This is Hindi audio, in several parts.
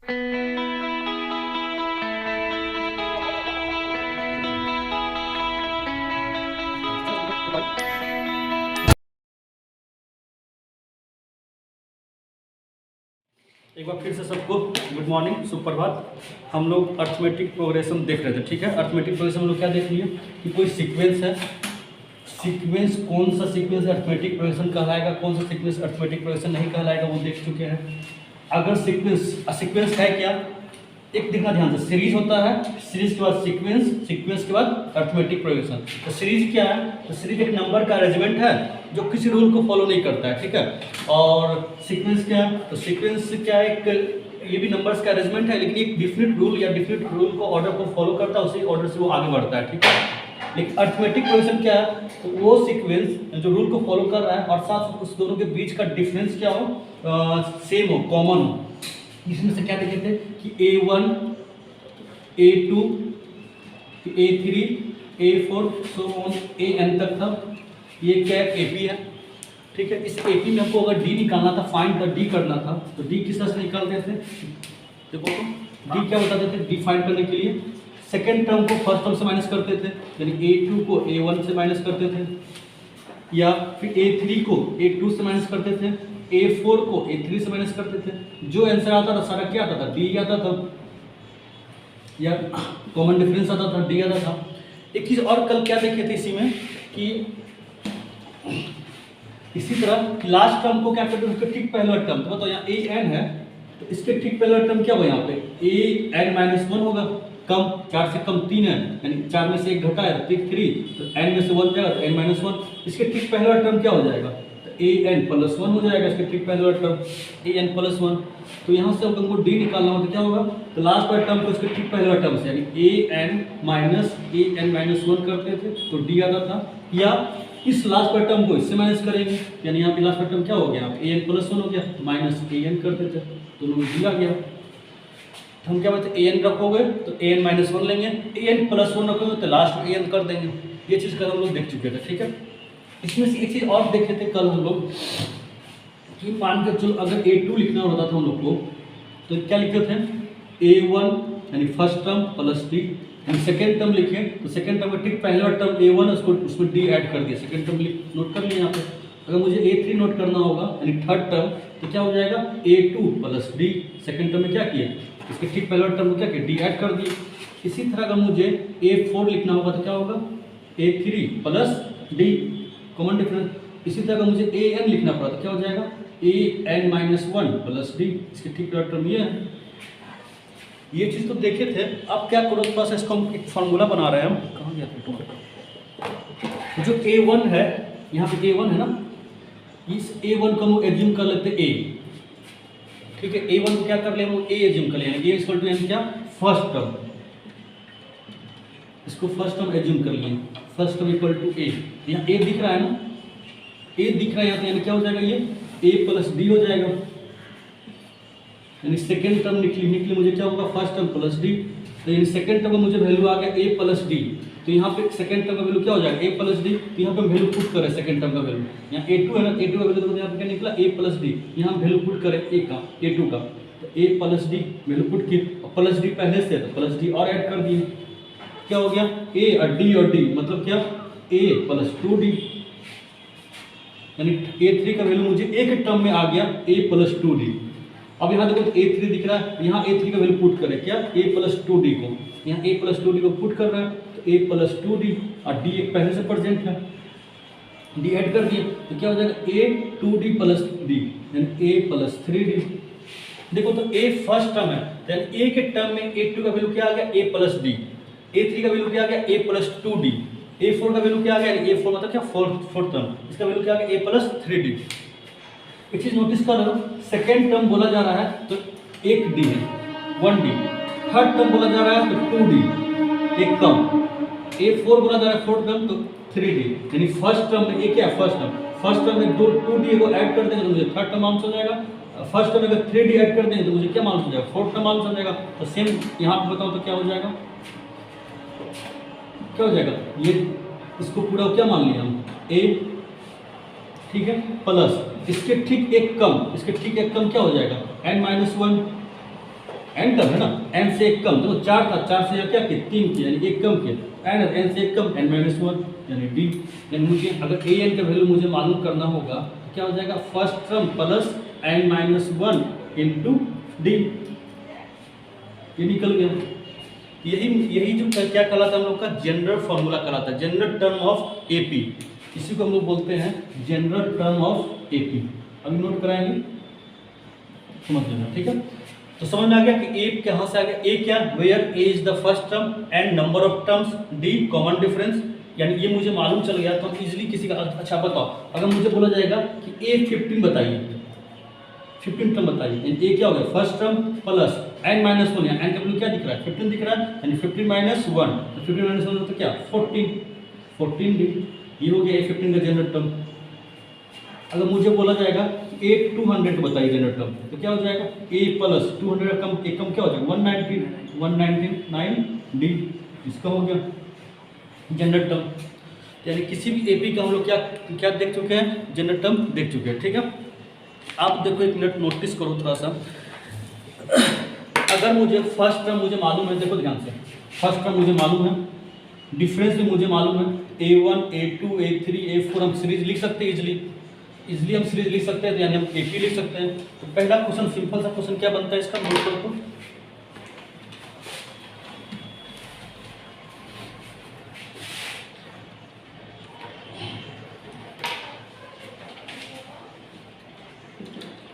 एक बार फिर से सबको गुड मॉर्निंग, सुप्रभात। हम लोग अर्थमेटिक प्रोग्रेशन देख रहे थे, ठीक है। अर्थमेटिक प्रोग्रेशन हम लोग क्या देख लिए कि कोई सीक्वेंस है, सीक्वेंस कौन सा सीक्वेंस अर्थमेटिक प्रोग्रेशन कहलाएगा, कौन सा सीक्वेंस अर्थमेटिक प्रोग्रेशन नहीं कहलाएगा, वो देख चुके हैं। अगर सीक्वेंस है क्या, एक देखना ध्यान से, सीरीज होता है, सीरीज के बाद सीक्वेंस, सीक्वेंस के बाद अर्थमेटिक प्रोग्रेशन। तो सीरीज क्या है, तो सीरीज एक नंबर का अरेंजमेंट है जो किसी रूल को फॉलो नहीं करता है, ठीक है। और सीक्वेंस क्या है, तो सीक्वेंस क्या है, ये भी नंबर्स का अरेंजमेंट है, लेकिन एक डिफरेंट रूल या डिफरेंट रूल को ऑर्डर को फॉलो करता है, उसी ऑर्डर से वो आगे बढ़ता है, ठीक है। लेकिन अर्थमेटिक प्रोग्रेशन क्या है, तो वो सीक्वेंस जो रूल को फॉलो कर रहा है और साथ उस दोनों के बीच का डिफरेंस क्या हो, सेम हो, कॉमन हो। इसमें से क्या देखे थे कि A1, A2, A3, A4 so on AN तक था। ये क्या है, AP है, ठीक है। इस AP में हमको अगर D निकालना था, फाइंड द D करना था, तो D किस तरह से निकालते थे, देखो तो D क्या बताते थे, D फाइंड करने के लिए सेकेंड टर्म को फर्स्ट टर्म से माइनस करते थे, यानी A2 को A1 से माइनस करते थे, या फिर A3 को A2 से माइनस करते थे, A4 को A3 से माइनस करते थे। जो आंसर आता था सारा क्या आता था, D आता था, या कॉमन डिफरेंस आता था, D आता था। एक चीज़ और कल क्या देखे थे इसी में कि इसी तरह लास्ट टर्म को क्या करते थे, उसके ठीक पहला टर्म, तो बताओ यहाँ AN है, तो इसके ठीक पहला टर्म क्या होगा, यहाँ पे AN-1 होगा, कम 4 से कम 3 है, यानी 4 में से 1 घटा है, ठीक 3, तो n में से 1 जाएगा तो n-1। इसके ठीक पहला टर्म क्या हो जाएगा, तो AN+1 हो जाएगा, इसके ठीक पहला टर्म AN+1। तो यहाँ से अगर हमको D निकालना हो तो क्या होगा, तो लास्ट वाला टर्म को इसके ठीक पहला टर्म से, यानी AN-1 करते थे तो D आता था, या इस लास्ट वाले टर्म को इससे माइनस करेंगे, यानी यहाँ पे लास्ट वाला टर्म क्या हो गया, यहाँ पे AN+1 हो गया, माइनस AN करते थे तो D आ गया। हम क्या बोलते हैं, AN रखोगे तो AN-1 लेंगे, AN+1 रखोगे तो लास्ट में AN कर देंगे। ये चीज़ कल हम लोग देख चुके थे, ठीक है। इसमें से एक चीज़ और देखे थे कल हम लोग कि मान के चलो अगर A2 लिखना होता था हम लोग को, तो क्या लिखते थे, A1 यानी फर्स्ट टर्म प्लस D, यानी सेकेंड टर्म लिखे तो सेकेंड टर्म का ठीक पहला टर्म A1 उसमें D ऐड कर दिया, सेकेंड टर्म नोट कर लिया यहाँ पे। अगर मुझे A3 नोट करना होगा यानी थर्ड टर्म, तो क्या हो जाएगा, A2 plus D, second term में क्या किया, इसके ठीक पहला टर्म को क्या किया, D ऐड कर दिए। इसी तरह अगर मुझे A4 लिखना होगा तो क्या होगा, A3 plus D, common difference. इसी तरह अगर मुझे AN लिखना पड़ा तो क्या हो जाएगा, AN-1 प्लस D, इसके ठीक पहला टर्म ये है। ये चीज़ तो देखे थे। अब क्या करो, थोड़ा सा इसको हम एक फार्मूला बना रहे हैं, हम कहाँ गया था, जो A1 है, यहाँ पे A1 है ना, इस A1 को हम एज्यूम कर लेते A, ठीक है। A1 को क्या कर ले, हम A एज्यूम कर लेंगे, A इक्वल टू यानी क्या, फर्स्ट टर्म, इसको फर्स्ट टर्म एज्यूम कर लिए, first term equal to A। यहाँ A दिख रहा है ना, A दिख रहा है यहाँ पे, यानी क्या हो जाएगा, ये A प्लस D हो जाएगा, यानी सेकेंड टर्म निकली मुझे क्या होगा, फर्स्ट टर्म प्लस D। तो यानी सेकेंड टर्म में मुझे वैल्यू आ गया A प्लस D, तो यहाँ पे सेकेंड टर्म का वैल्यू क्या हो जाएगा, A प्लस D। तो यहाँ पे हम वैल्यू पुट करें सेकेंड टर्म का वैल्यू, यहाँ A2 है ना, A2 का वैल्यू तो यहाँ पे क्या निकला, A प्लस D, यहाँ हम वैल्यू पुट करें A2 का, तो A plus D value put की, प्लस D पहले से तो प्लस D और ऐड कर दिए, क्या हो गया, A और D मतलब क्या, A प्लस 2D, यानी A3 का वैल्यू मुझे एक टर्म में आ गया A प्लस 2D। अब यहाँ देखो तो A3 दिख रहा है, यहाँ A3 का वैल्यू पुट करें, क्या, A प्लस 2D को, यहाँ A प्लस 2D को पुट कर रहा है तो A प्लस 2D, और D एक पहले से प्रेजेंट है, D ऐड कर दिए तो क्या हो जाएगा, A 2D प्लस D, यानी A प्लस 3D। देखो तो A फर्स्ट टर्म है, यानी A के टर्म में A2 का वैल्यू क्या आ गया, A प्लस D, A3 का वैल्यू क्या आ गया, A प्लस 2D, A4 का वैल्यू क्या आ गया, A4 मतलब क्या, फोर्थ टर्म, इसका वैल्यू क्या आ गया, A प्लस 3D। एक चीज नोटिस कर लो, सेकेंड टर्म बोला जा रहा है तो 1D है, 1D, थर्ड टर्म बोला जा रहा है तो 2D, एक कम, A4 बोला जा रहा है फोर्थ टर्म तो 3D, यानी फर्स्ट टर्म में ये क्या है, फर्स्ट टर्म में 2D को ऐड कर देंगे तो मुझे थर्ड टर्म मालूम हो जाएगा, फर्स्ट टर्म में अगर 3D ऐड कर देंगे तो मुझे क्या मालूम हो जाएगा, फोर्थ टर्म मालूम हो जाएगा। तो सेम यहाँ पे बताओ तो क्या हो जाएगा, क्या हो जाएगा, ये इसको पूरा क्या मान लिया हम, A, ठीक है, प्लस इसके ठीक एक कम क्या हो जाएगा, N-1, एन टर्म है ना, एन से एक कम, तो 4 था, 4 से क्या किया 3 किया यानी एक कम किया, एन से एक कम एन माइनस 1 यानी डी। यानी मुझे अगर ए एन का वैल्यू मुझे मालूम करना होगा तो क्या हो जाएगा first term plus N minus 1 into d, ये निकल गया। यही यही जो क्या कहलाता है हम लोग का जनरल फॉर्मूला कहलाता है, जनरल टर्म ऑफ एपी, इसी को हम लोग बोलते हैं जनरल टर्म ऑफ एपी। अभी नोट कराएंगे, समझ लेना, ठीक है। तो समझ में आ गया कि ए कहाँ से आ गया, ए क्या, where a is the first term and number of terms, d common difference, यानी ये मुझे मालूम चल गया तो हम इजीली किसी का, अच्छा बताओ अगर मुझे बोला जाएगा कि ए 15 बताइए, 15 टर्म बताइए, ए क्या हो गया first term plus N minus 1, n का वैल्यू क्या दिख रहा है 15 दिख रहा है, यानी 15 माइनस 1, तो 15 माइनस 1 तो क्या 14 डी, ये हो गया ए 15 का जनरल टर्म। अगर मुझे बोला जाएगा कि ए 200 बताइए जनरल टर्म, तो क्या हो जाएगा ए प्लस 200 का कम एक कम क्या हो जाएगा 199 डी, इसका हो गया जनरल टर्म। यानी किसी भी एपी का हम लोग क्या क्या देख चुके हैं, जनरल टर्म देख चुके हैं, ठीक है। आप देखो एक मिनट नोटिस करो थोड़ा सा, अगर मुझे फर्स्ट टर्म मुझे मालूम है, देखो ध्यान से, फर्स्ट टर्म मुझे मालूम है, डिफरेंस भी मुझे मालूम है, A1 A2 A3 A4 हम सीरीज लिख सकते हैं इजली हम सीरीज लिख सकते हैं, यानी हम एपी लिख सकते हैं। तो पहला क्वेश्चन सिंपल सा क्वेश्चन क्या बनता है इसका, नोट करो।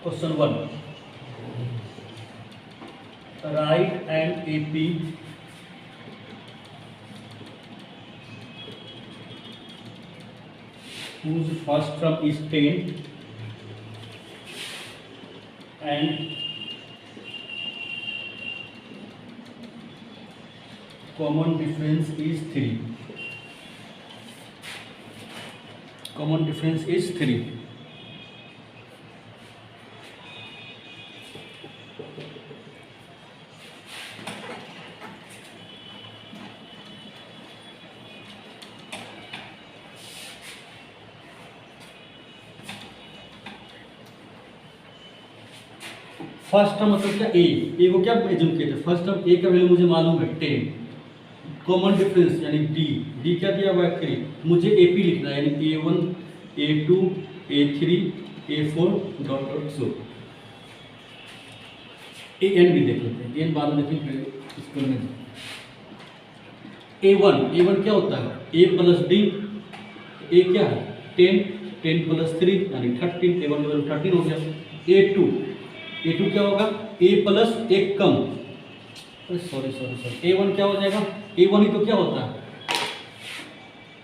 Question 1, right and AP whose first term is 10 and common difference is 3, common difference is 3। First term मतलब क्या ए को क्या एज्यूम किया था, फर्स्ट टर्म ए का वैल्यू मुझे मालूम है 10, कॉमन डिफरेंस यानी डी क्या दिया हुआ है 3, मुझे एपी लिखना है यानी A1 A2 A3 A4 dot dot so. N भी देख लेते हैं, एन बाद में देखेंगे इसको में। A1 क्या होता है ए प्लस डी, ए क्या है 10 प्लस 3 यानी 13, A1 का वैल्यू 13 हो गया। A2 क्या होगा ए प्लस एक कम, सॉरी A1 क्या हो जाएगा, A1 ही तो क्या होता है,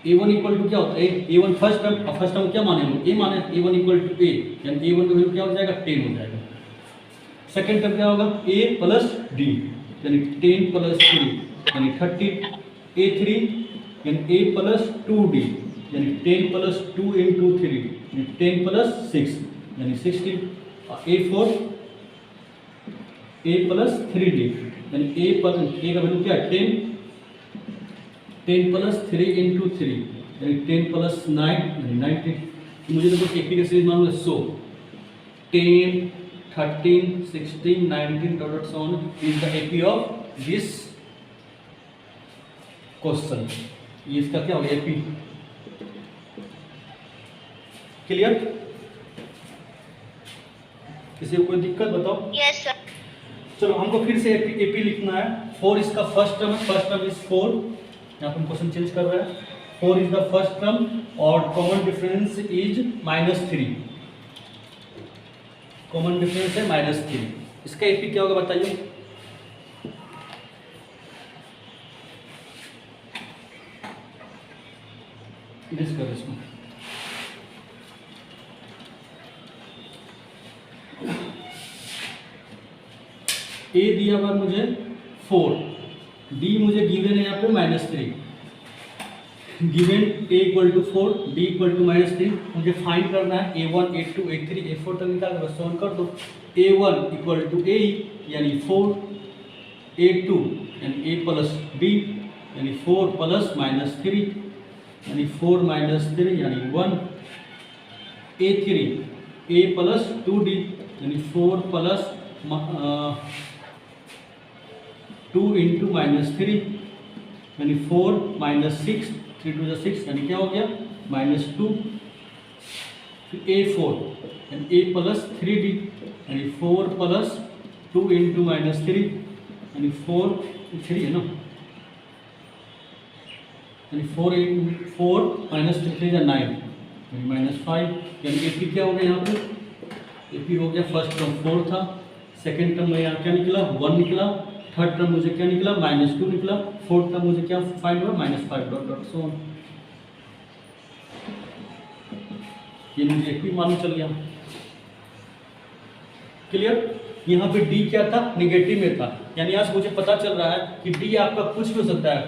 A1 इक्वल टू क्या होता है A1 फर्स्ट टर्म, और फर्स्ट टर्म क्या माने हम ए माने, A1 इक्वल टू ए, यानी A1 का वैल्यू क्या हो जाएगा 10 हो जाएगा। सेकंड टर्म क्या होगा A प्लस डी, यानी 10 प्लस 3 यानी 30, A3 यानी A प्लस 2D यानी 10 प्लस 2 इंटू 3 यानी 10 प्लस 6 यानी 16, A4 A प्लस 3D यानी ए का वैल्यू क्या है 10 प्लस 3 इंटू 3 यानी 10 प्लस 9 यानी 19। मुझे तो बस एपी का सीरीज मालूम है, सो 10 13 16 19 dot so on is the AP of this question. ये इसका क्या होगा एपी, क्लियर? किसी को कोई दिक्कत बताओ? Yes sir. चलो हमको फिर से एपी लिखना है। 4 इसका फर्स्ट टर्म है, फर्स्ट टर्म इज 4, यहाँ पर क्वेश्चन चेंज कर रहा है। 4 इज द फर्स्ट टर्म और common difference is -3, common difference है -3। इसका एपी क्या होगा बताइए? इसमें ए दिया हुआ मुझे 4, डी मुझे गिवन है यहाँ पे -3, given a equal to 4 d equal to -3। मुझे फाइंड करना है A1 A2 A3 A4 तक निकाल के बस सॉल्व कर दो। A1 इक्वल टू ए यानी 4, A2 यानी A प्लस डी यानी 4 प्लस -3 यानी 4 -3 यानी 1, A3 A प्लस 2D यानी 4 प्लस 2 इंटू -3 यानी 4 -6, 3 2 6 यानी क्या हो गया -2। फिर A4 यानी A प्लस 3D यानी 4 प्लस 2 इंटू -3 यानी 4 3 है ना, यानी 4 माइनस 3 या 9 यानी -5। यानी AP क्या हो गया यहाँ पे, AP हो गया फर्स्ट टर्म 4 था, सेकेंड टर्म में यहाँ क्या निकला 1 निकला, थर्ड टर्म मुझे क्या निकला -2 निकला, फोर्थ टर्म मुझे क्या फाइंड हुआ -5 डॉट डॉट सो ऑन। ये मुझे AP मालूम चल गया। क्लियर। यहाँ पे D क्या था, निगेटिव में था, यानी आज मुझे पता चल रहा है कि D आपका कुछ भी हो सकता है,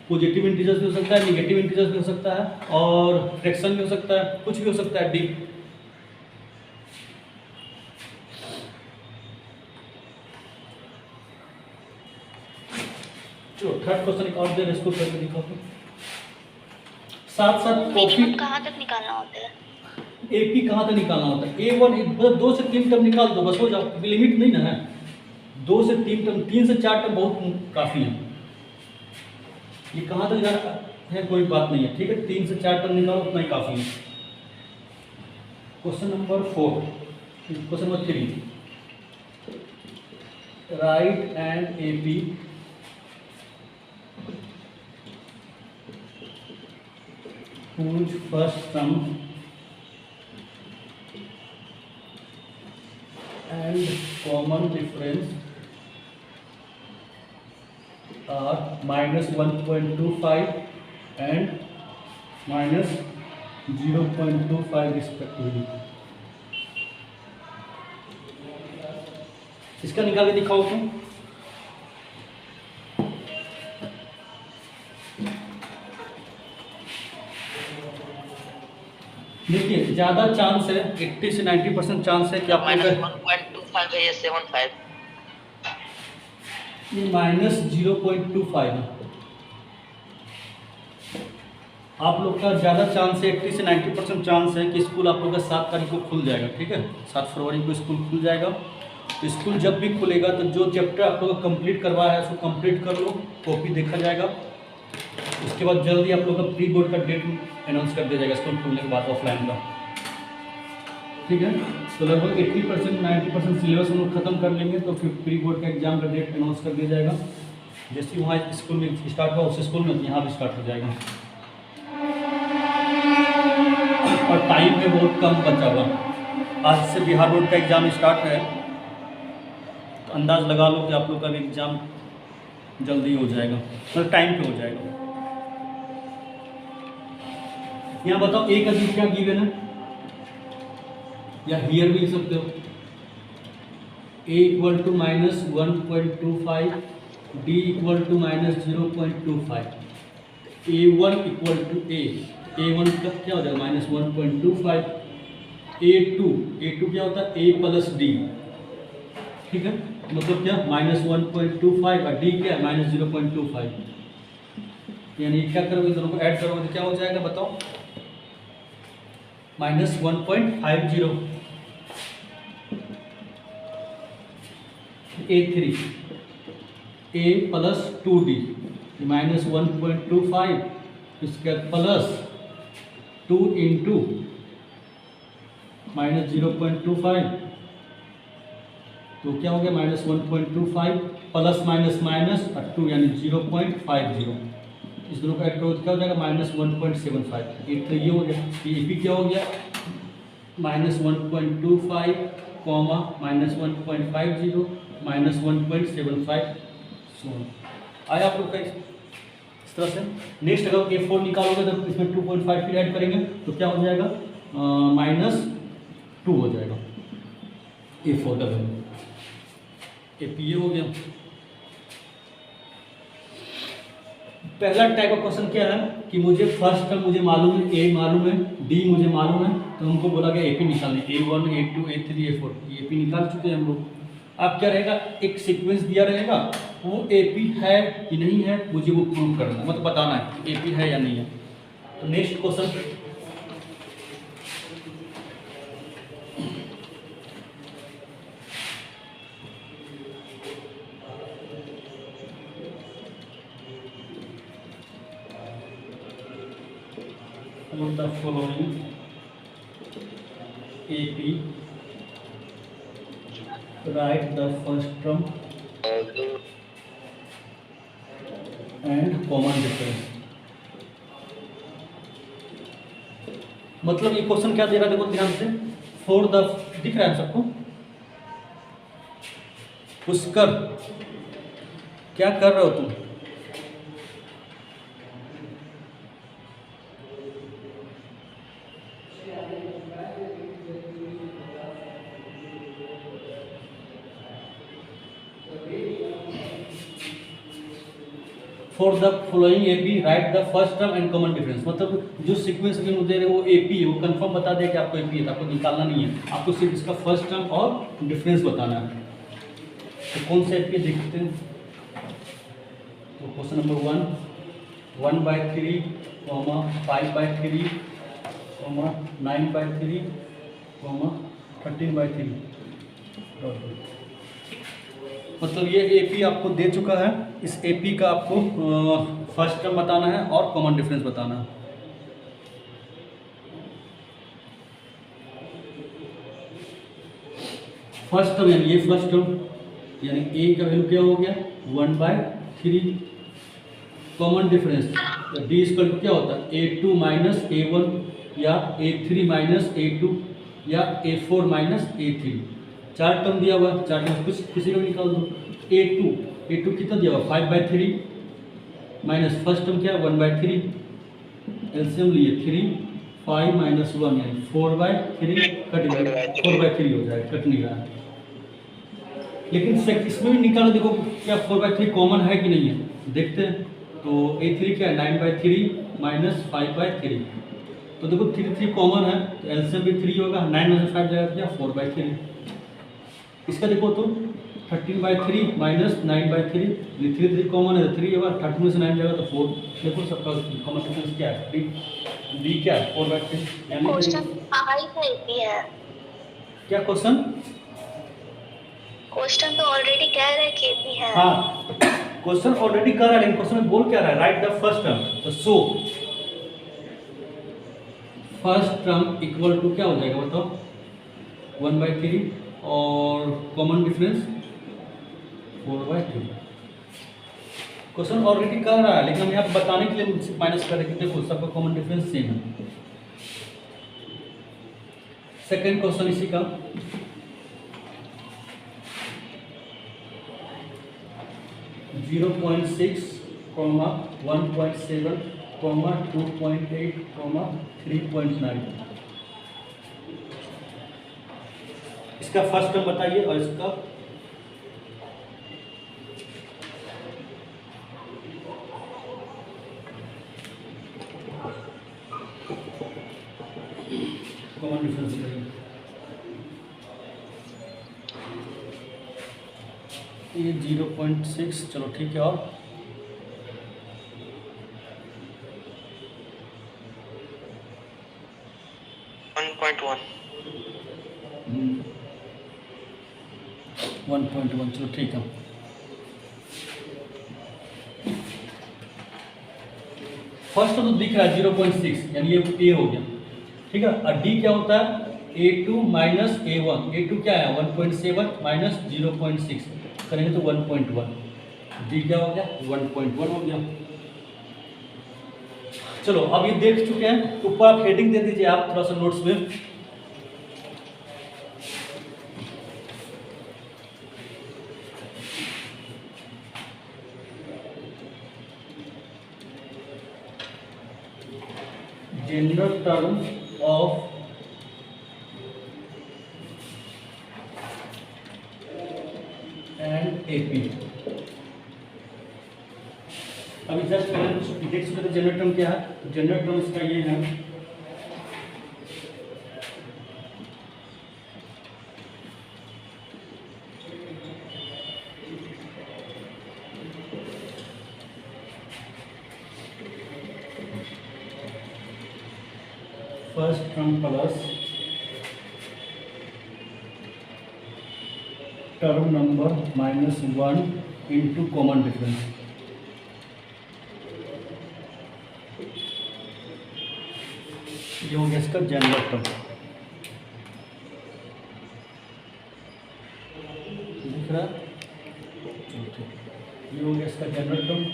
पॉजिटिव इंटीजर्स भी हो सकता है, निगेटिव इंटीजर्स भी हो सकता है, और फ्रैक्शन भी हो सकता है, कुछ भी हो सकता है D। चलो थर्ड क्वेश्चन एक और दे, इसको करके दिखाओ तो। साथ साथ कॉपी कहाँ तक निकालना होता है, AP कहाँ तक निकालना होता है, A1 मतलब 2 से 3 टर्म निकाल दो बस हो जाओ, लिमिट नहीं ना है, 2 से 3 टर्म, 3 से 4 टर्म बहुत काफ़ी है। ये कहाँ तक जाना है कोई बात नहीं है, ठीक है, 3 से 4 टर्म निकालो उतना ही काफ़ी है। Question number 4, question number 3, right and AP whose first term and common difference are -1.25 and -0.25 respectively। इसका निकाल के दिखाओ तुम। देखिए ज़्यादा चांस है, 80 से 90% चांस है कि आप -1.25 है या 75, ये -0.25 है। आप लोग का ज़्यादा चांस है, 80 से 90% चांस है कि स्कूल आप लोग का 7 तारीख को खुल जाएगा, ठीक है, 7 फरवरी को स्कूल खुल जाएगा। तो स्कूल जब भी खुलेगा तो जो चैप्टर आप लोग कंप्लीट करवाया है उसको कंप्लीट कर लो, कॉपी देखा जाएगा। उसके बाद जल्दी आप लोग का प्री बोर्ड का डेट अनाउंस कर दिया जाएगा स्कूल खुलने के बाद ऑफलाइन का, ठीक है। तो लगभग 80% 90% सिलेबस हम लोग खत्म कर लेंगे, तो फिर प्री बोर्ड का एग्जाम का डेट अनाउंस कर दिया जाएगा। जैसे ही वहाँ स्कूल में स्टार्ट हुआ उस स्कूल में यहाँ भी स्टार्ट हो जाएगा, और टाइम में बहुत कम बचा हुआ। आज से बिहार बोर्ड का एग्ज़ाम स्टार्ट है, तो अंदाज़ लगा लो कि आप लोग का भी एग्ज़ाम जल्दी हो जाएगा, मतलब टाइम पे हो जाएगा। यहाँ बताओ ए का क्या गिवन है, या हियर भी लिख सकते हो, A equal to -1.25, D equal to -0.25, A1 equal to A1 का क्या हो जाएगा -1.25, A2 क्या होता है A प्लस D, ठीक है, मतलब क्या -1.25 और D क्या है -0.25, यानी क्या करोगे दोनों को ऐड करोगे तो क्या हो जाएगा बताओ -1.50। A3 A प्लस 2D -1.25 इसका प्लस 2 इंटू -0.25, तो क्या हो गया -1.25 प्लस माइनस माइनस और 2 यानी 0.50। इस दोनों का ऐड करो क्या हो जाएगा -1.75। एक तो ये हो गया, ये भी क्या हो गया -1.25 कॉमा -1.50 -1.75। आया आप लोग का इस तरह से। नेक्स्ट अगर A4 निकालोगे तो इसमें 2.5 फिर ऐड करेंगे तो क्या हो जाएगा -2 हो जाएगा A4 का वैल्यू। AP ये हो गया। पहला टाइप ऑफ क्वेश्चन क्या है कि मुझे फर्स्ट टर्म मुझे मालूम है, A मालूम है, D मुझे मालूम है, तो हमको बोला गया AP निकालने, A1 A2 A3 A4, AP निकाल चुके हैं हम लोग। अब क्या रहेगा, एक सीक्वेंस दिया रहेगा, वो AP है कि नहीं है मुझे वो प्रूव करना है, मतलब बताना है AP है या नहीं है। तो next question for the following AP, write the first term and common difference। मतलब ये क्वेश्चन क्या दे रहा है, देखो ध्यान से। फॉर द, दिख रहा है सबको? पुष्कर, क्या कर रहे हो तुम? For the following AP right the first term and common difference. मतलब जो सीक्वेंस अभी मुझे दे रहे वो एपी है, वो कंफर्म बता दे कि आपको एपी है, तो आपको निकालना नहीं है, आपको सिर्फ इसका फर्स्ट टर्म और डिफरेंस बताना है। तो कौन सा एपी देखते हैं? तो क्वेश्चन नंबर 1/3, 5/3, 9/3, 13/3। मतलब ये एपी आपको दे चुका है। इस एपी का आपको फर्स्ट टर्म बताना है और कॉमन डिफरेंस बताना है। फर्स्ट टर्म यानी ये फर्स्ट टर्म, यानी ए का वैल्यू क्या हो गया 1/3। कॉमन डिफरेंस डी इसका क्या होता है A2 माइनस A1 या A3 माइनस A2 या A4 माइनस A3। चार टर्म दिया हुआ, चार टर्म कुछ किसी का भी निकाल दो। A2 कितना दिया हुआ 5/3 माइनस फर्स्ट टर्म क्या है 1/3, एलसीएम लिए 3, 5 माइनस 1 यानी 4/3, कट गया 4/3 हो जाएगा, कट नहीं रहा है। लेकिन इसमें भी निकालो, देखो क्या 4/3 कॉमन है कि नहीं है, देखते हैं। तो A3 क्या है 9/3 माइनस 5/3, तो देखो 3 कॉमन है, तो एलसीएम भी 3 होगा, 9 माइनस 5 जाएगा क्या 4/3। इसका देखो तो 13/3 माइनस 9/3, 3 कॉमन है, 3 होगा, 13 में से 9 जाएगा तो 4। देखो सबका कॉमन डिफरेंस क्या है, डी क्या है 4/3। क्वेश्चन आई का एपी है। क्या क्वेश्चन? क्वेश्चन तो ऑलरेडी कह रहा है कि एपी है। हाँ, क्वेश्चन ऑलरेडी कर रहा है, लेकिन क्वेश्चन में बोल क्या रहा है, राइट द फर्स्ट टर्म। तो so first term equal to क्या हो जाएगा बताओ 1/3 और कॉमन डिफरेंस 4/3। क्वेश्चन ऑलरेडी कर रहा है, लेकिन हम यहाँ पे बताने के लिए माइनस कर रहे हैं कि देखो सबका कॉमन डिफरेंस सेम है। सेकेंड क्वेश्चन इसी का, (0.6, 1.7, 2.8, 3.9। इसका फर्स्ट टर्म बताइए और इसका कॉमन डिफरेंस बताइए। ये 0.6, चलो ठीक है। और 1.1, चलो ठीक है। फर्स्ट तो दिख रहा है 0.6, यानी ये ए हो गया, ठीक है। और डी क्या होता है A2 माइनस A1, A2 क्या है 1.7 माइनस 0.6 करेंगे तो 1.1, डी क्या हो गया 1.1 हो गया। चलो अब ये देख चुके हैं, ऊपर आप हेडिंग दे दीजिए आप थोड़ा सा नोट्स में। General term of and AP. अभी जस्ट पहले देख चुके थे जनरल टर्म क्या है, जनरल टर्म इसका ये है first term plus term number -1 into common difference. ये हो गया इसका जनरल टर्म, दिख रहा है? ये हो गया इसका जनरल टर्म।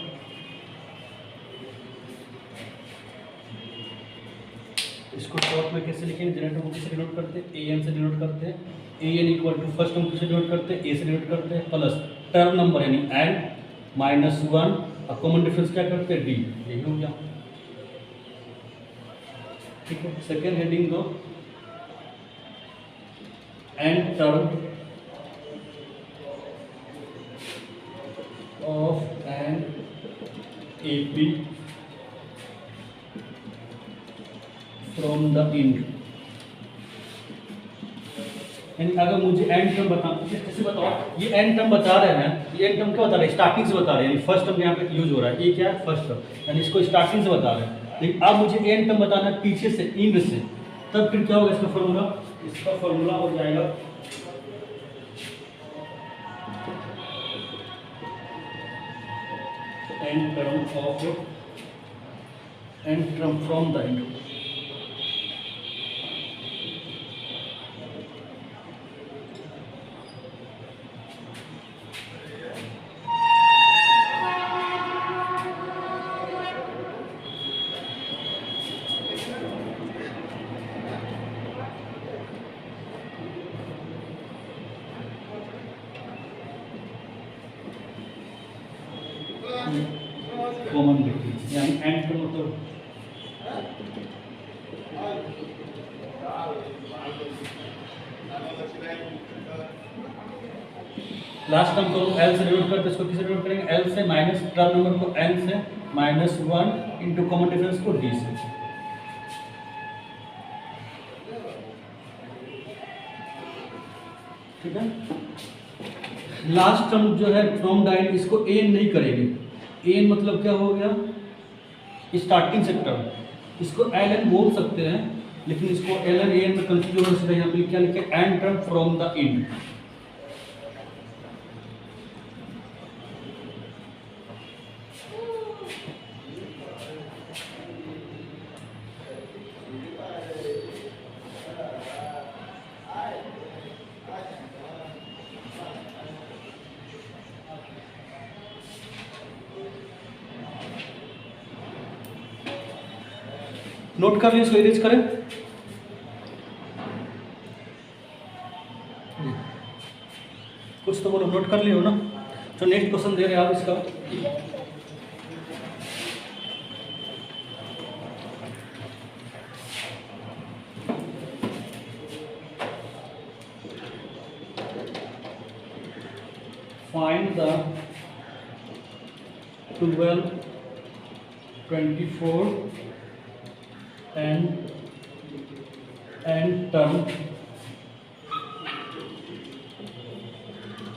इसको शॉर्ट में कैसे लिखेंगे? जनरल टर्म को किसे डिनोट करते हैं? ए एन से डिनोट करते हैं। A N equal to first term किसे डिनोट करते हैं? ए से डिनोट करते हैं, प्लस टर्म नंबर यानी एन माइनस वन, और कॉमन डिफरेंस क्या करते हैं? डी। यही हो गया, ठीक है। सेकेंड हेडिंग दो, N term of N A P from the end. यानी अगर मुझे एन टर्म जैसे बताओ, ये एन टर्म बता रहे हैं, ये एन टर्म क्या बता रहे हैं? स्टार्टिंग से बता रहे हैं, यानी फर्स्ट टर्म यहाँ पे यूज हो रहा है। ये क्या है? फर्स्ट टर्म, यानी इसको स्टार्टिंग से बता रहे हैं। लेकिन अब मुझे एन टर्म बताना है पीछे से, इंड से, तब फिर क्या होगा इसका फॉर्मूला? इसका फॉर्मूला हो जाएगा n term from the end. Common difference यानी एन का मतलब लास्ट टर्म को एल से डिवाइड करते, इसको किससे डिवाइड करेंगे? एल से, माइनस टर्म नंबर को एन से, minus one into common difference को डी से। ठीक है। लास्ट टर्म जो है फ्रॉम द एंड, इसको एन नहीं करेंगे। एन मतलब क्या हो गया? स्टार्टिंग से टर्म, इसको एल एन बोल सकते हैं, लेकिन इसको एल एन ए एन में कंफ्यूज होने से यहाँ पे क्या लिखे? N term from the end. Note कर लिया, इसको इरेज करें। कुछ तो बोलो, नोट कर लियो ना। जो नेक्स्ट क्वेश्चन दे रहे हैं आप इसका, find the 12, 24 and term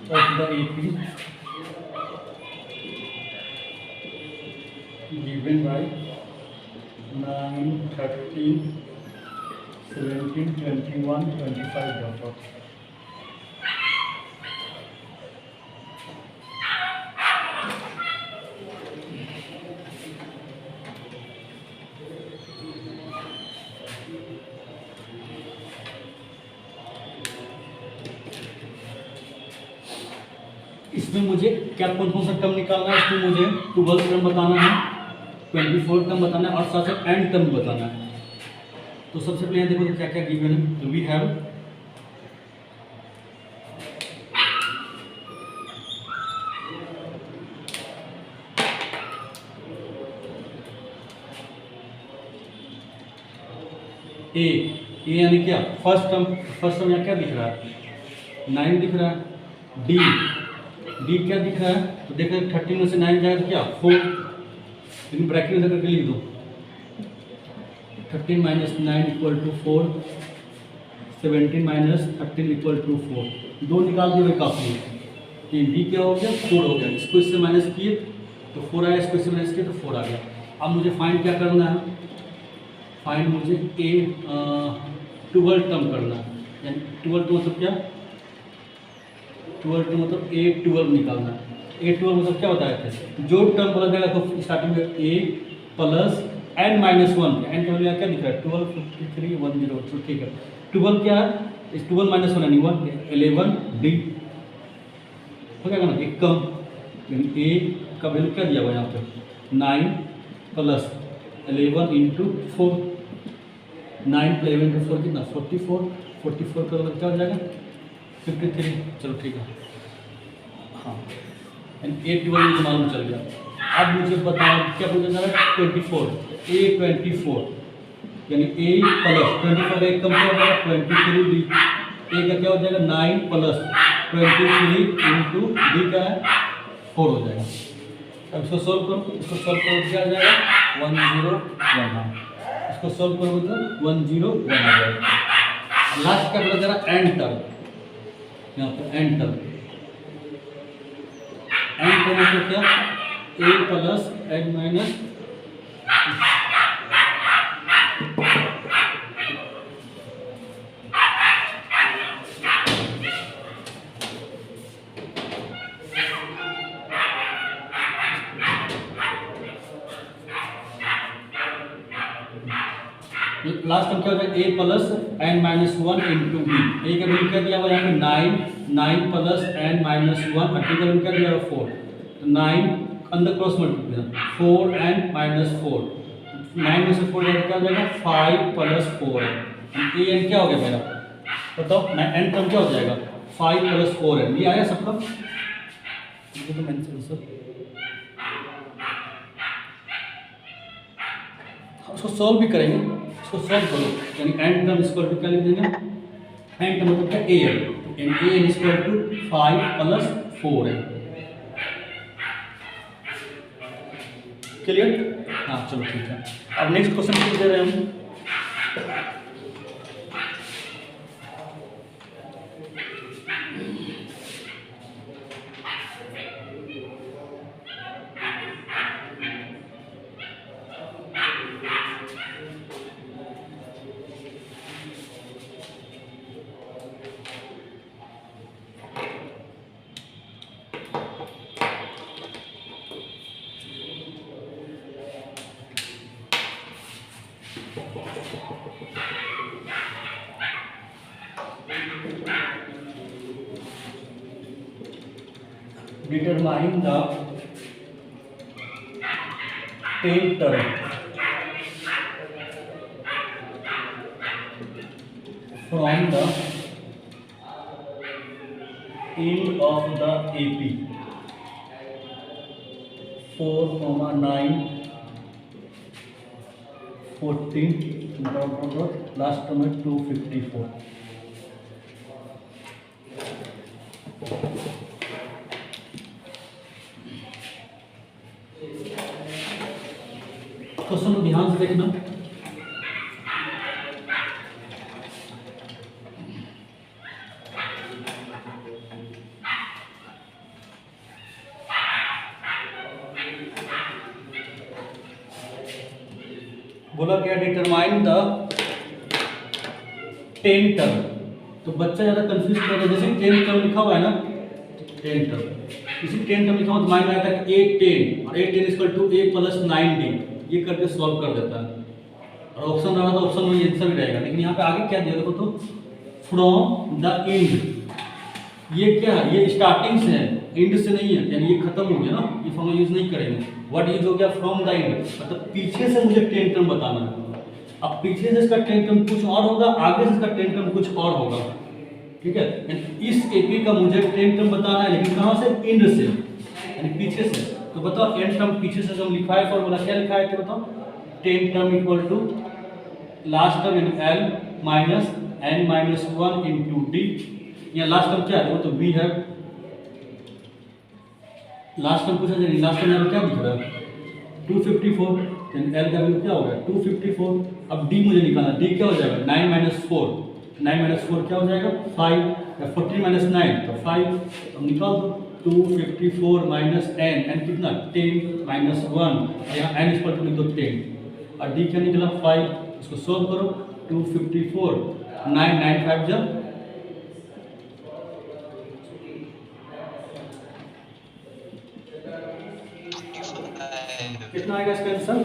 of the AP given by 9, 13, 17, 21, 25 dot. इसमें मुझे क्या कौन कौन सा टर्म निकालना है? इसमें मुझे 12 टर्म बताना है, 24 टर्म बताना है, और साथ साथ एंड टर्म बताना है। तो सबसे पहले देखो तो क्या क्या गिवन है। तो वी हैव ए यानी क्या? फर्स्ट टर्म यहाँ क्या दिख रहा है? 9 दिख रहा है। डी क्या दिख रहा है? तो देखो 13 में से 9 जाएगा तो क्या? 4, लेकिन ब्रैकेट में करके लिख दो। 13 minus 9 equal to 4, 17 minus 13 equal to 4। 2 निकाल दिए, काफ़ी है। डी क्या हो गया? 4 हो गया। इसको इससे माइनस किए तो 4 आया, इसको इससे माइनस किए तो 4 आ गया। अब मुझे फाइंड क्या करना है? फाइंड मुझे ए 12 टर्म करना है, यानी 12 मतलब क्या? 12 मतलब A12 निकालना है। A12 मतलब क्या बताया थे? जो टर्म बोला जाएगा तो स्टार्टिंग में A plus n minus one, n का वैल्यू क्या दिख रहा है 12 53 10, तो ठीक है 12 क्या है, इस 12 माइनस वन यानी 1 11 डी हो जाएगा ना, एक कम, यानी ए का वैल्यू क्या दिया हुआ यहाँ पे 9 प्लस 11 इंटू 4, 9 प्लस 11 इंटू 4 कितना 44, 44 का क्या हो जाएगा 53, चलो ठीक है हाँ, यानी 81 मुझे मालूम चल गया। अब मुझे बताओ क्या पूछा जा रहा है 24, ए 24 यानी ए प्लस 24 एक कम क्या हो जाएगा 23 डी, ए का क्या हो जाएगा 9 प्लस 23 इंटू डी का है 4 हो जाएगा। अब इसको सॉल्व करो, इसको सॉल्व करो क्या आ जाएगा 101, हाँ इसको सॉल्व करोगे तो 101 आ जाएगा। लास्ट का बोला जरा एंड टर्म, यहाँ पर एंड टर्म, एंड टर्म मतलब क्या A plus N minus last term क्या हो जाएगा A plus N minus one into B, A का वैल्यू क्या दिया हुआ यहाँ पे 9 प्लस एन माइनस वन, और डी का वैल्यू क्या दिया हुआ 4, 9 अंदर क्रॉस मल्टीप्लिकेशन 4 एन माइनस 4, 9 में से 4 क्या हो जाएगा 5 प्लस 4 एन, ए एन क्या हो गया मेरा बताओ, एन टर्म क्या हो जाएगा 5 प्लस 4 एन, ये आया सबका तो मेंशन सर। उसको सॉल्व भी करेंगे, इसको सॉल्व करो यानी एन टर्म इक्वल टू क्या लिख देंगे, एन टर्म मतलब क्या A N, A N equal to 5 plus 4 N, clear हाँ चलो ठीक है। अब नेक्स्ट क्वेश्चन पूछ दे रहे हैं हम, determine the 10th term from the end of the AP 4, 9, 14 last term है 254। क्वेश्चन को ध्यान से देखना, बोला क्या डिटरमाइन द 10 टर्म, तो बच्चा ज़्यादा कंफ्यूज कर रहा है, जैसे 10 टर्म लिखा हुआ है ना 10 टर्म, इसी 10 टर्म लिखा हुआ तो माइंड में आता है कि A10 और A10 equal to A plus 9D, ये करके सॉल्व कर देता है, और ऑप्शन रहा तो ऑप्शन में आंसर भी रहेगा, लेकिन यहाँ पे आगे क्या दिया देखो तो फ्रॉम द एंड, ये क्या है ये स्टार्टिंग से है एंड से नहीं है, यानी ये खत्म हो गया ना, ये फॉर्मूला यूज नहीं करेंगे, व्हाट यूज हो गया फ्रॉम द एंड, मतलब पीछे से मुझे 10 टर्म बताना है। अब पीछे से इसका 10 टर्म कुछ और होगा, आगे से इसका 10 टर्म कुछ और होगा, ठीक है, इस एपी का मुझे 10 टर्म बताना है, लेकिन कहाँ से एंड से यानी पीछे से, तो बताओ एन टर्म पीछे से जो लिखा है फॉर्मूला क्या लिखा है, बताओ 10 term equal to last term यानी L minus N minus 1 into D, या लास्ट टर्म क्या है तो वी हैव लास्ट टर्म पूछा जाए, लास्ट टर्म यहाँ क्या दिख रहा है 254, यानी एल का वैल्यू क्या होगा 254। अब डी मुझे निकालना, डी क्या हो जाएगा 9 माइनस 4, 9 माइनस 4 क्या हो जाएगा 5, या 14 माइनस 9 तो 5, अब निकाल दो 254 माइनस एन कितना 10 माइनस 1, यहाँ एन इक्वल टू लिख दो 10, और डी क्या निकला 5, इसको सॉल्व करो 254 9 9 5 जब कितना आएगा इसका आंसर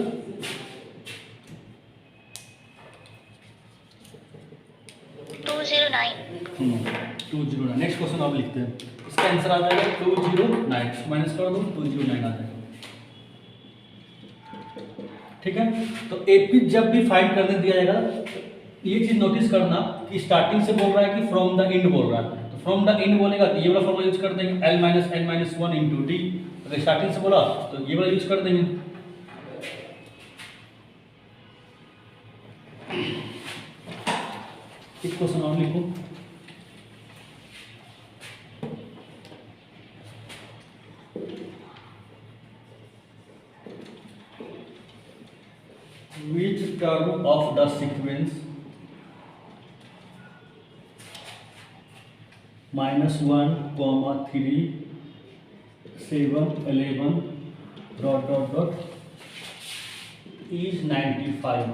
क्वेश्चन अब लिखते हैं। इसका आंसर आ जाएगा 209, माइनस कर दो 209 आ जाएगा। ठीक है, तो एपी जब भी फाइंड करने दिया जाएगा, ये चीज नोटिस करना कि स्टार्टिंग से बोल रहा है कि फ्रॉम द एंड बोल रहा है। तो फ्रॉम द एंड बोलेगा तो ये वाला फॉर्मूला यूज कर देंगे, l minus n minus 1 into D. अगर स्टार्टिंग से बोला तो ये वाला यूज कर देंगे। एक क्वेश्चन और लिखो, which term of the sequence -1, 3, 7, 11 ... is 95।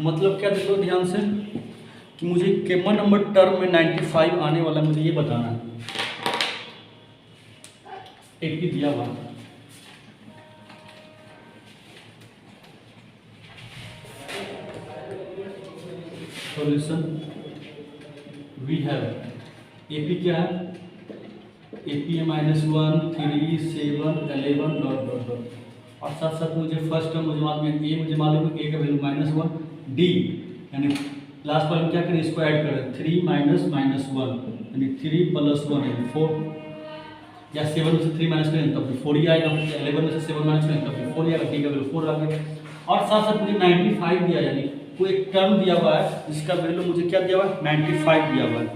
मतलब क्या, देखो ध्यान से कि मुझे कितना नंबर टर्म में 95 आने वाला है, मुझे ये बताना है। एक भी दिया हुआ सॉल्यूशन वी हैव एपी क्या है, एपी है -1, 3, 7, 11 ... और साथ साथ मुझे फर्स्ट टर्म मुझे मालूम है, ए मुझे मालूम है, ए का वैल्यू -1, डी यानी लास्ट वाले में क्या करें, इसको ऐड करें 3 माइनस -1 यानी 3 + 1 यानी 4, या 7 में से 3 माइनस करें तब भी 4 ही आएगा, 11 में से 7 माइनस करें तब भी 4 ही आएगा, डी का वैल्यू 4 आ गया। और साथ साथ मुझे 95 दिया, यानी कोई एक टर्म दिया हुआ है जिसका वैल्यू मुझे क्या दिया हुआ है, 95 दिया हुआ है।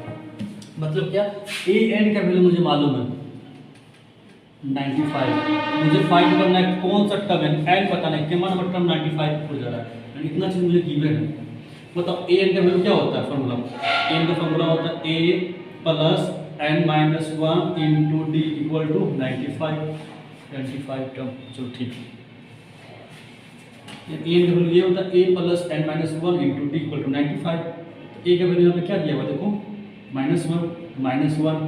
मतलब क्या, ए एन का वैल्यू मुझे मालूम है 95, मुझे फाइंड करना है कौन सा टर्म है, एन पता नहीं कितना नंबर टर्म 95 हो जा रहा है, यानी इतना चीज मुझे गिवन है। मतलब ए एन का वैल्यू क्या होता है, फॉर्मूला ए एन का फॉर्मूला होता है A plus n minus 1 into D equal to 95 term. चलो ठीक है, ए एन का वैल्यू ये होता है A plus n minus 1 into D equal to 95। A का वैल्यू यहाँ पे क्या दिया हुआ देखो, -1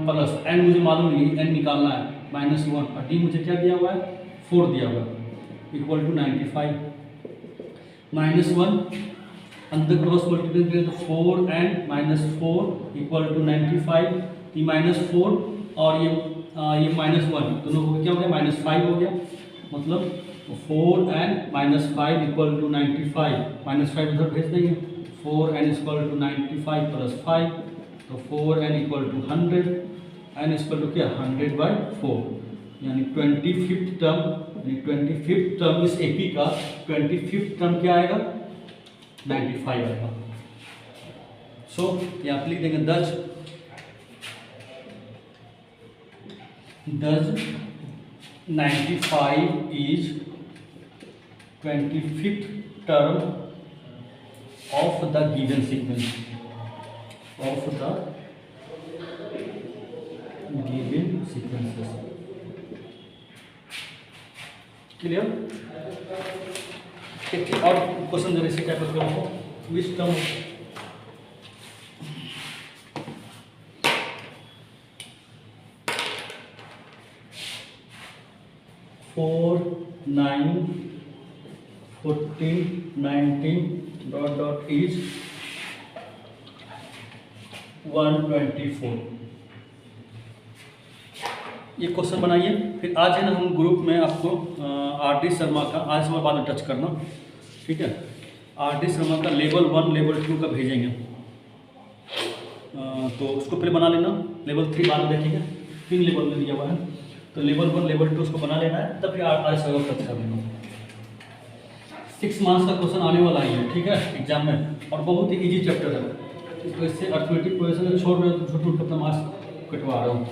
प्लस n मुझे मालूम नहीं, n निकालना है -1, और डी मुझे क्या दिया हुआ है, 4 दिया हुआ है इक्वल टू 95। -1 अंदर क्रॉस मल्टीप्लाई करें तो 4 एंड -4 इक्वल टू 95, ये -4 और ये -1 दोनों को क्या हो गया, -5 हो गया। मतलब 4 एंड -5 इक्वल टू 95, -5 इधर भेज देंगे, 4 एन इक्वल टू 95 प्लस 5, तो 4 n equal to 100, n equal to क्या 100/4, यानी 25th टर्म, यानी 25th टर्म इस एपी का 25th टर्म क्या आएगा, 95 आएगा। सो यहाँ पे लिख देंगे दज 95 is 25th term of the given sequence, of the given sequences. Clear? एक और क्वेश्चन जरा इसी टाइप का हो, विच टर्म 4, 9, 14, 19 ... is 124। ये क्वेश्चन बनाइए। फिर आज है ना हम ग्रुप में आपको आर.डी. शर्मा का, आज हमारे बाद में टच करना, ठीक है, आर.डी. शर्मा का लेवल 1 लेवल 2 का भेजेंगे, तो उसको पहले बना लेना, लेवल 3 बाद में देखेंगे, 3 लेवल में दिया हुआ है, तो लेवल 1 लेवल 2 उसको बना लेना है, तब फिर आज सर्व टच कर लेना। 6 मार्क्स का क्वेश्चन आने वाला ही है, ठीक है, एग्जाम में, और बहुत ही इजी चैप्टर है, तो इससे अर्थमेटिक प्रोग्रेशन छोड़ रहे हो तो छोटे अपना मार्क्स कटवा रहा हूँ।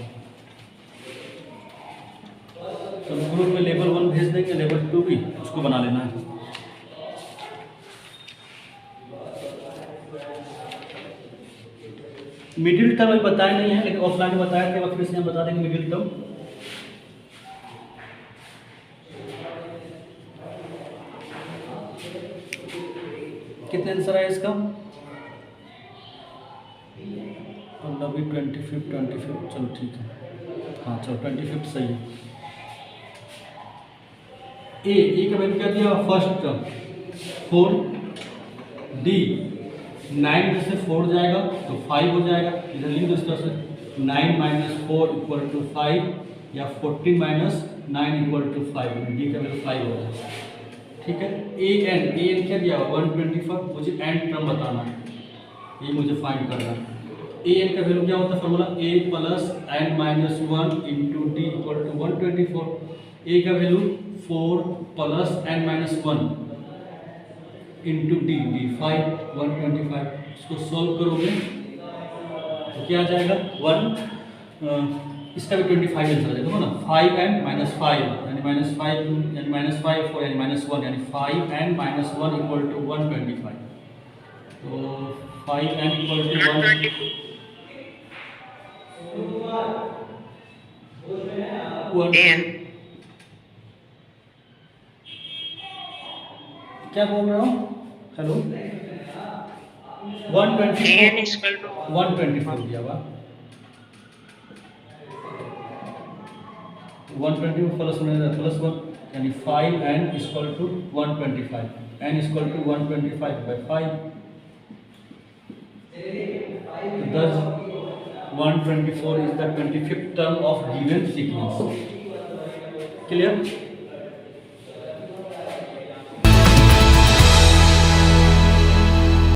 तो ग्रुप में लेवल 1 भेज देंगे, लेवल 2 भी उसको बना लेना है। मिडिल टर्म अभी बताया नहीं है, लेकिन ऑफलाइन में बताया थे, फिर से हम बता देंगे मिडिल टर्म। कितने आंसर है इसका, 25, चलो ठीक है, हाँ चलो 25 सही है। ए का वैल्यू क्या दिया, फर्स्ट टर्म 4, डी 9 में से 4 जाएगा तो 5 हो जाएगा, इधर लिख दो इस तरह से, 9 माइनस 4 इक्वल टू 5 या 14 माइनस 9 इक्वल टू 5, डी का वैल्यू 5 होगा। ठीक है, ए एन क्या दिया 125, मुझे एन टर्म बताना है, ये मुझे फाइंड करना है। ए एन का वैल्यू क्या होता है formula, a plus N minus 1 into D equal to 124। A का value 4 plus N minus 1 into d 5 125। इसको सॉल्व करोगे तो क्या आ जाएगा 1 इसका भी 25 आंसर आ जाएगा ना, 5 एन माइनस 5 यानी माइनस 5 यानी माइनस 5 4 यानी माइनस 1 यानी 5 एन माइनस 1 इक्वल टू 125। तो 5 एन इक्वल टू 1 क्या बोल रहे हो, हेलो 124 दिया हुआ 120 प्लस प्लस 1 यानी 5 n equal to 125, n equal to 125 by 5। Thus 124 is the 25th term of given sequence. Clear?